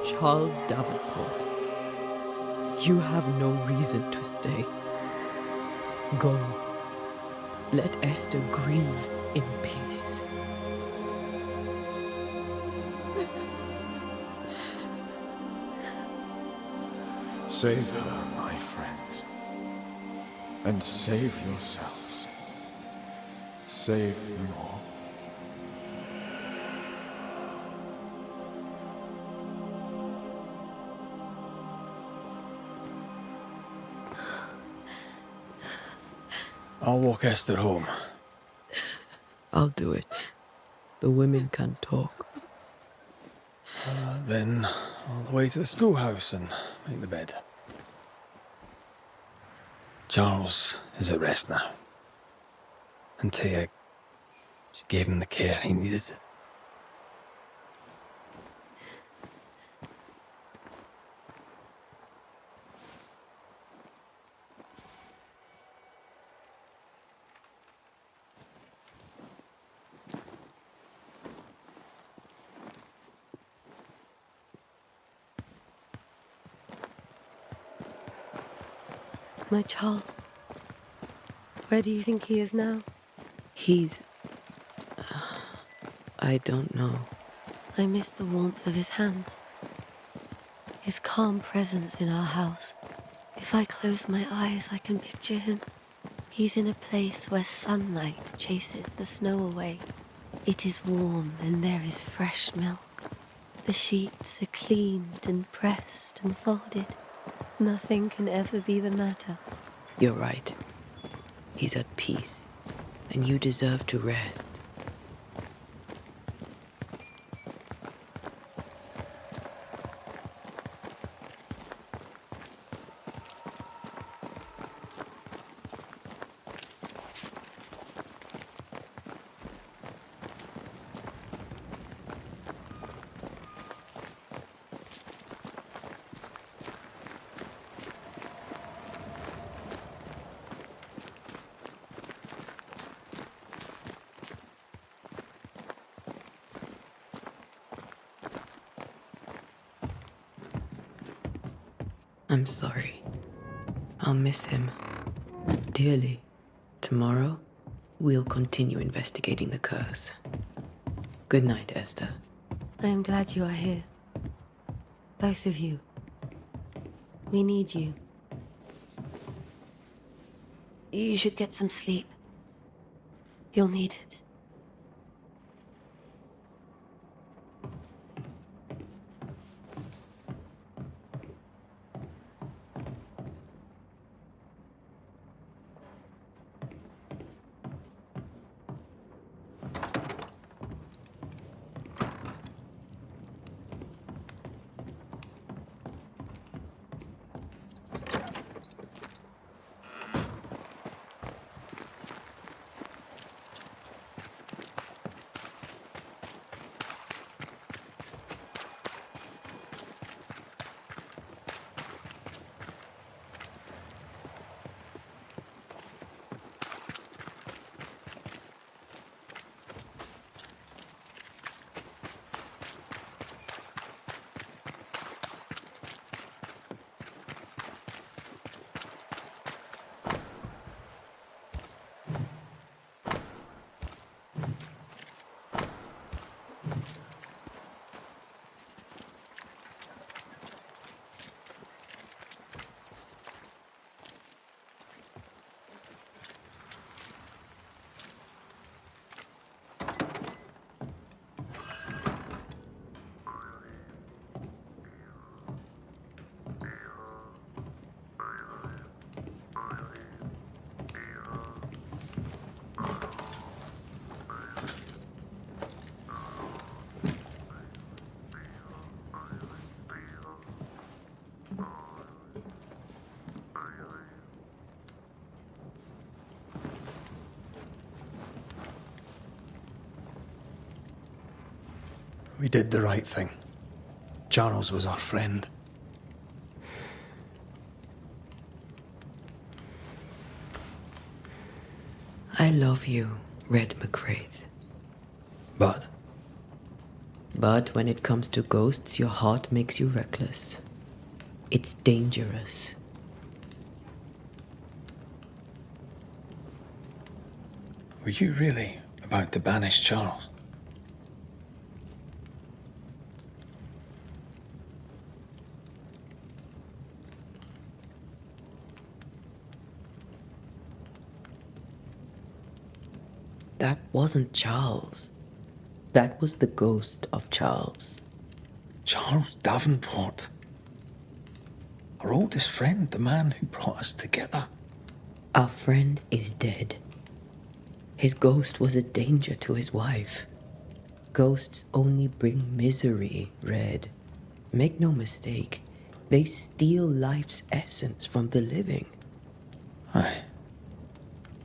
Charles Davenport, you have no reason to stay. Go. Let Esther grieve in peace. Save her, my friends. And save yourselves. Save them all. I'll walk Esther home. I'll do it. The women can talk. Then all the way to the schoolhouse and make the bed. Charles is at rest now. Antea, she gave him the care he needed. My Charles. Where do you think he is now? He's... I don't know. I miss the warmth of his hands. His calm presence in our house. If I close my eyes, I can picture him. He's in a place where sunlight chases the snow away. It is warm and there is fresh milk. The sheets are cleaned and pressed and folded. Nothing can ever be the matter. You're right. He's at peace, and you deserve to rest. I'm sorry. I'll miss him dearly. Tomorrow, we'll continue investigating the curse. Good night, Esther. I am glad you are here. Both of you. We need you. You should get some sleep. You'll need it. We did the right thing. Charles was our friend. I love you, Red McRaith. But But when it comes to ghosts, your heart makes you reckless. It's dangerous. were you really about to banish Charles? That wasn't Charles. That was the ghost of Charles. Charles Davenport. Our oldest friend, the man who brought us together. Our friend is dead. His ghost was a danger to his wife. Ghosts only bring misery, Red. Make no mistake, they steal life's essence from the living. Aye.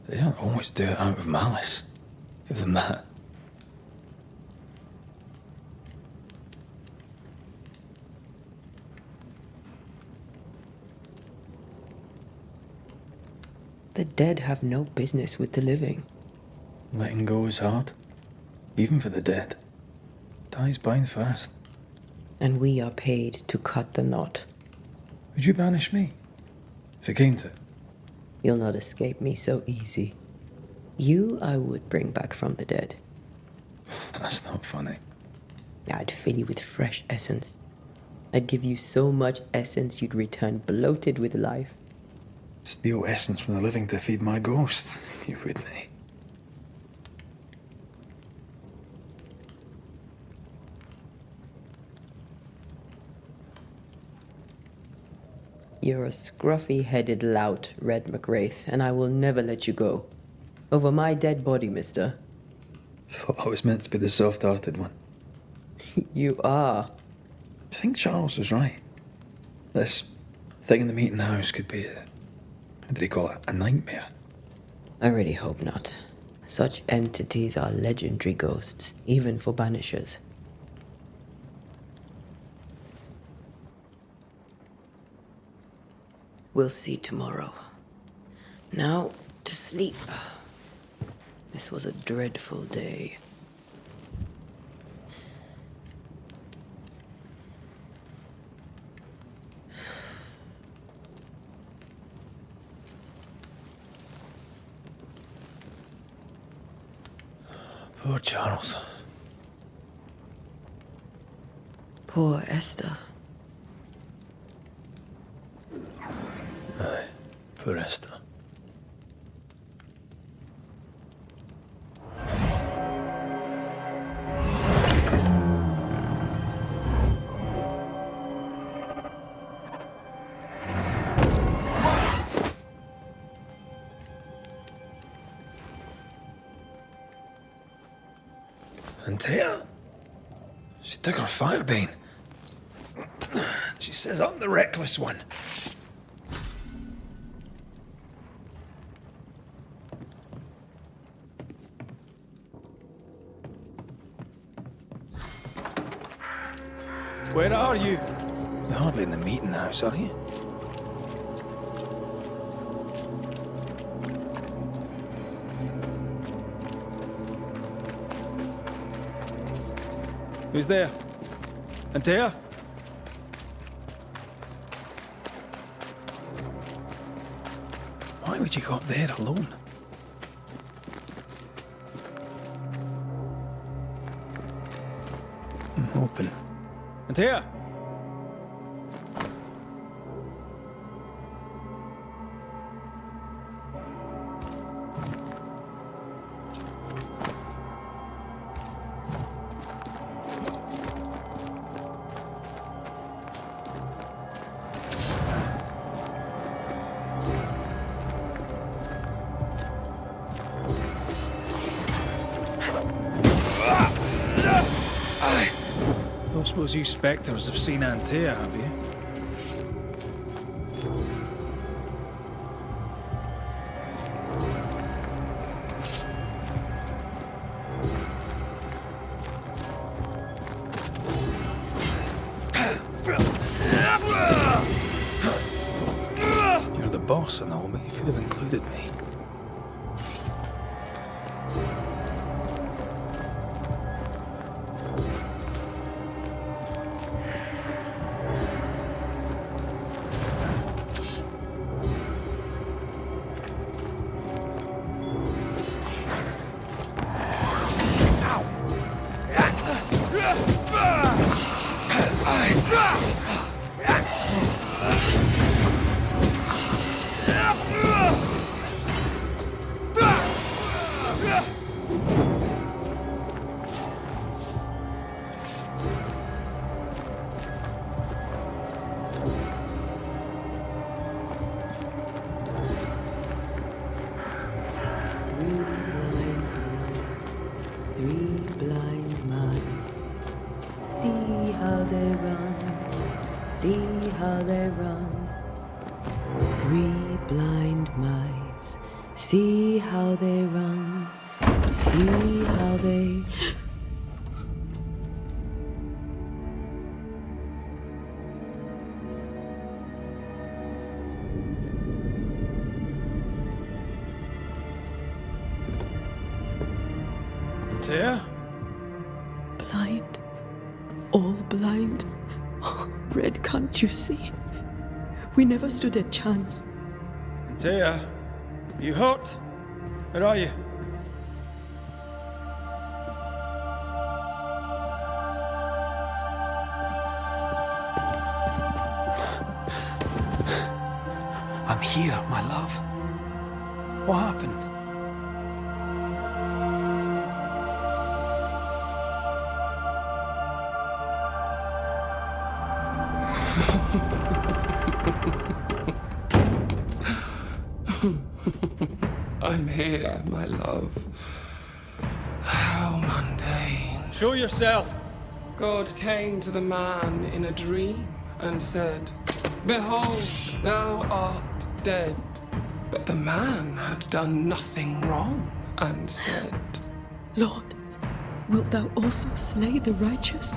They don't always do it out of malice. Give them that. The dead have no business with the living. Letting go is hard. Even for the dead. Ties bind fast. And we are paid to cut the knot. Would you banish me? If it came to it? You'll not escape me so easy. You I would bring back from the dead. That's not funny. I'd fill you with fresh essence. I'd give you so much essence you'd return bloated with life. Steal essence from the living to feed my ghost. You wouldn't, eh? You're a scruffy-headed lout, Red McWraith, and I will never let you go. Over my dead body, mister. Thought I was meant to be the soft-hearted one. You are. Do you think Charles was right? This thing in the meeting house could be how did he call it? A nightmare? I really hope not. Such entities are legendary ghosts, even for Banishers. We'll see tomorrow. Now, to sleep. This was a dreadful day. Poor Charles. Poor Esther. Aye, poor Esther. Antea, she took her firebane. She says I'm the reckless one. Where are you? You're hardly in the meeting house, are you? Who's there? Antea? Why would you go up there alone? I'm open. Antea? Don't suppose you spectres have seen Antea, have you? You're the boss and all, but you could have included me. See how they run. 3 blind mice. See how they run. See how they... Antea? Blind. All blind. Red, can't you see? We never stood a chance. Antea, you hurt? Where are you? I'm here, my love? What happened? I'm here, my love. How mundane. Show yourself! God came to the man in a dream and said, "Behold, thou art dead." But the man had done nothing wrong and said, Lord, wilt thou also slay the righteous?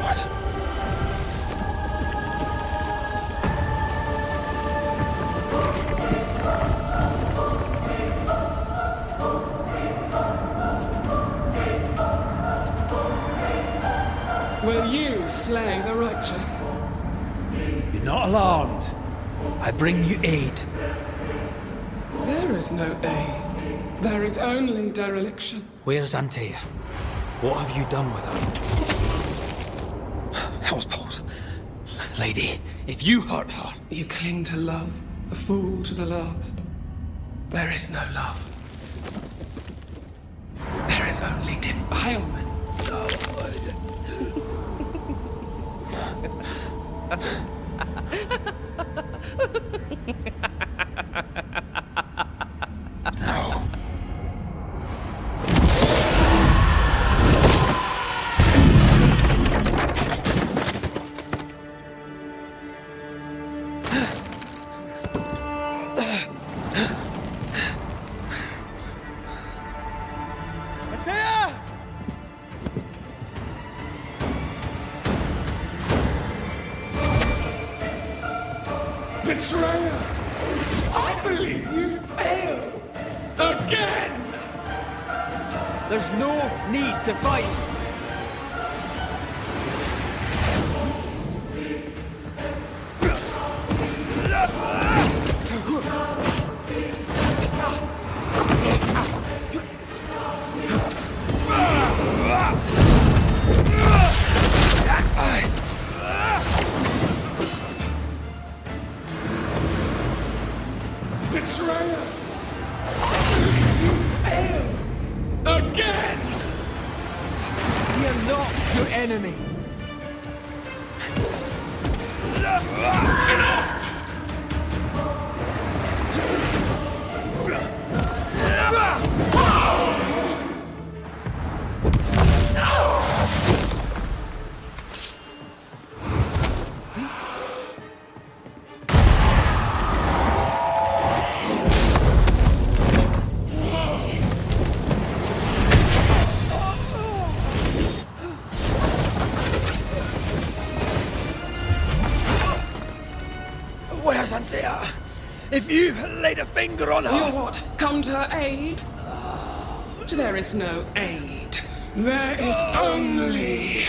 What? "Will you slay the righteous?" Be not alarmed. I bring you aid. There is no aid. There is only dereliction. Where's Antea? What have you done with her? Hellsballs. Lady, if you hurt her... You cling to love, a fool to the last. There is no love. There is only defilement. No. Antea! Betrayer! I believe you failed! Again! There's no need to fight. Betrayer! You failed! Again! We are not your enemy. Where's Antea? If you've laid a finger on her... You're what? Come to her aid? There is no aid. There is only...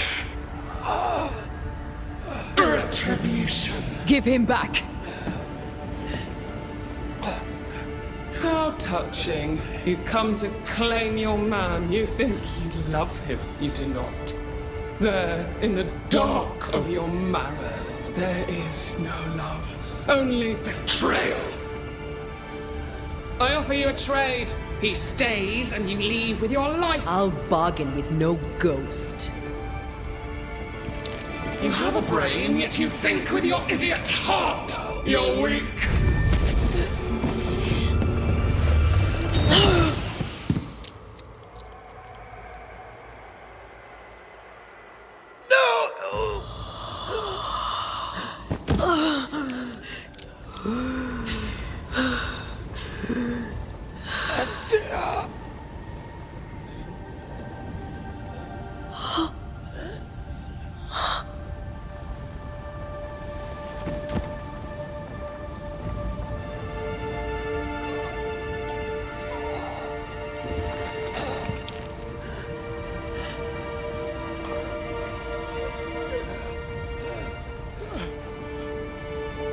retribution. Give him back! How touching. You come to claim your man. You think you love him. You do not. There, in the dark of your marrow, there is no love. Only betrayal. I offer you a trade. He stays and you leave with your life. I'll bargain with no ghost. You have a brain, yet you think with your idiot heart. You're weak.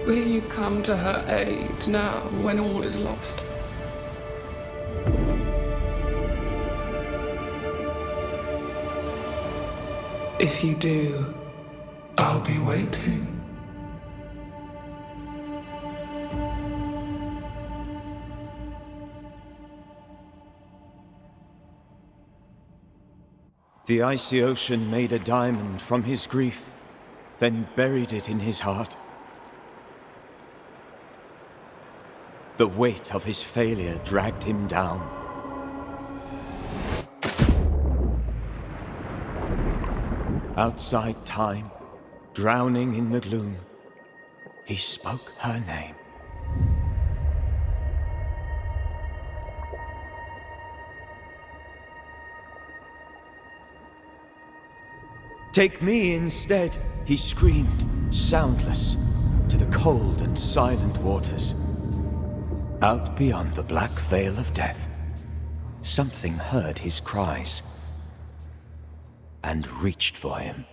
Will you come to her aid now when all is lost? If you do, I'll be waiting. The icy ocean made a diamond from his grief, then buried it in his heart. The weight of his failure dragged him down. Outside time, drowning in the gloom, he spoke her name. Take me instead, he screamed, soundless, to the cold and silent waters. Out beyond the black veil of death, something heard his cries and reached for him.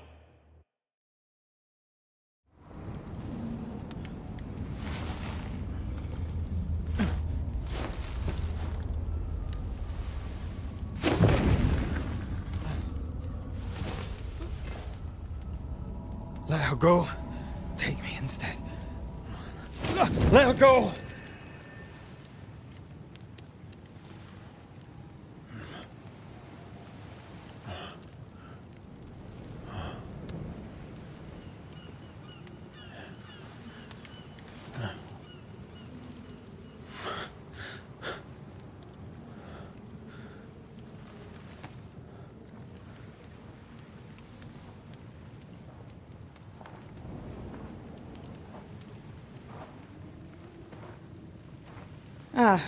Let her go. Take me instead. Let her go! Ah,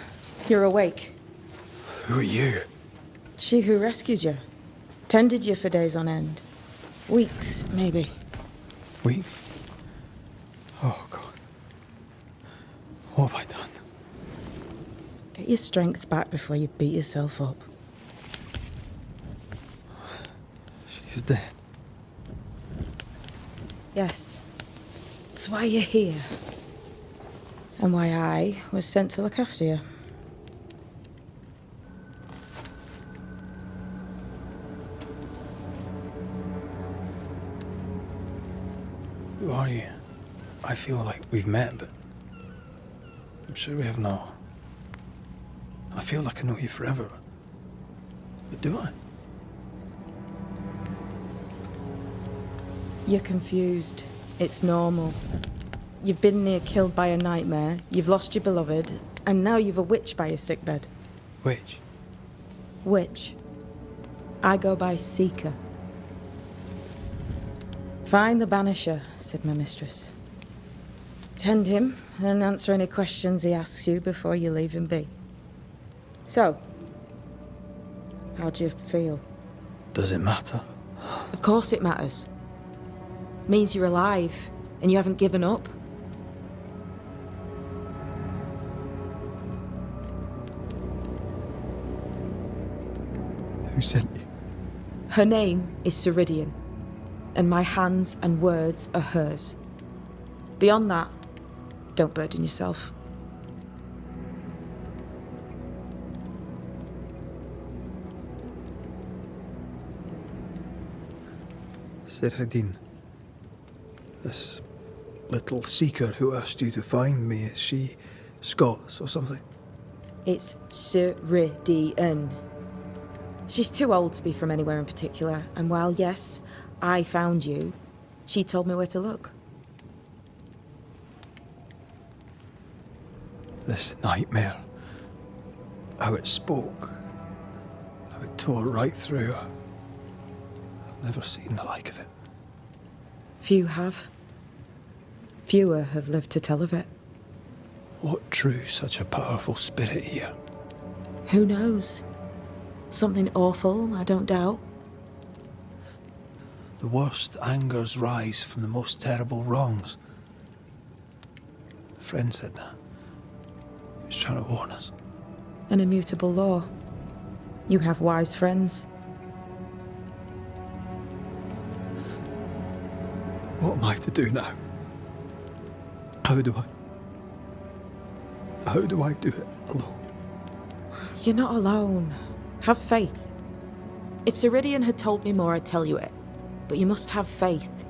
you're awake. Who are you? She who rescued you. Tended you for days on end. Weeks, maybe. Weeks? Oh, God. What have I done? Get your strength back before you beat yourself up. She's dead. Yes. That's why you're here. And why I was sent to look after you. Who are you? I feel like we've met, but I'm sure we have not. I feel like I know you forever. But do I? You're confused. It's normal. You've been near killed by a nightmare, you've lost your beloved, and now you've a witch by your sickbed. Witch? Witch. I go by Seeker. Find the Banisher, said my mistress. Tend him, and answer any questions he asks you before you leave him be. So, how do you feel? Does it matter? Of course it matters. Means you're alive, and you haven't given up. Who sent you? Her name is Ceridian, and my hands and words are hers. Beyond that, don't burden yourself. Ceridian. This little seeker who asked you to find me, is she Scots or something? It's Ceridian. She's too old to be from anywhere in particular, and while, yes, I found you, she told me where to look. This nightmare, how it spoke, how it tore right through her. I've never seen the like of it. Few have. Fewer have lived to tell of it. What drew such a powerful spirit here? Who knows? Something awful, I don't doubt. The worst angers rise from the most terrible wrongs. A friend said that. He was trying to warn us. An immutable law. You have wise friends. What am I to do now? How do I do it alone? You're not alone. Have faith. If Ceridian had told me more, I'd tell you it. But you must have faith.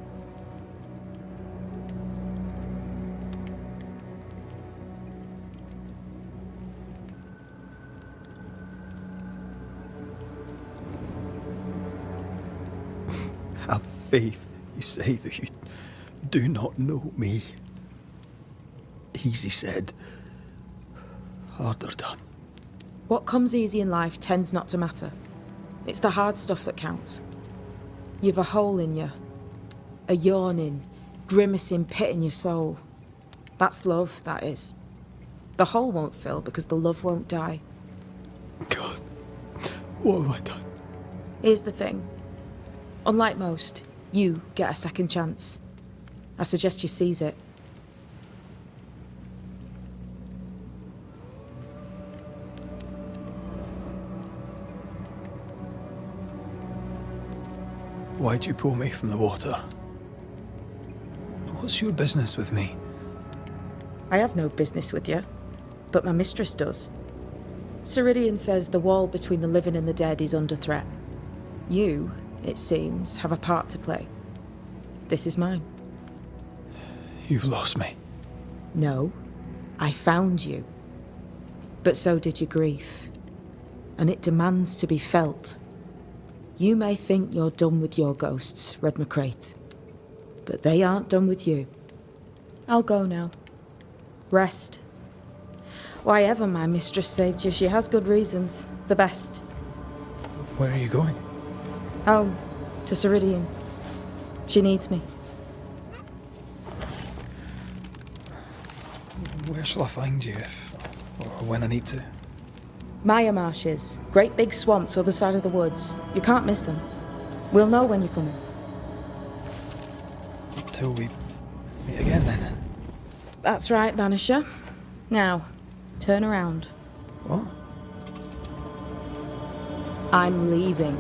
faith, you say that you do not know me. Easy said, harder done. What comes easy in life tends not to matter. It's the hard stuff that counts. You've a hole in you. A yawning, grimacing pit in your soul. That's love, that is. The hole won't fill because the love won't die. God, what have I done? Here's the thing. Unlike most, you get a second chance. I suggest you seize it. Why'd you pull me from the water? What's your business with me? I have no business with you, but my mistress does. Ceridian says the wall between the living and the dead is under threat. You, it seems, have a part to play. This is mine. You've lost me. No, I found you. But so did your grief. And it demands to be felt. You may think you're done with your ghosts, Red McCraith. But they aren't done with you. I'll go now. Rest. Why ever my mistress saved you, she has good reasons. The best. Where are you going? Home. To Ceridian. She needs me. Where shall I find you or when I need to? Maya marshes. Great big swamps other side of the woods. You can't miss them. We'll know when you're coming. Till we meet again then. That's right, Banisher. Now, turn around. What? I'm leaving.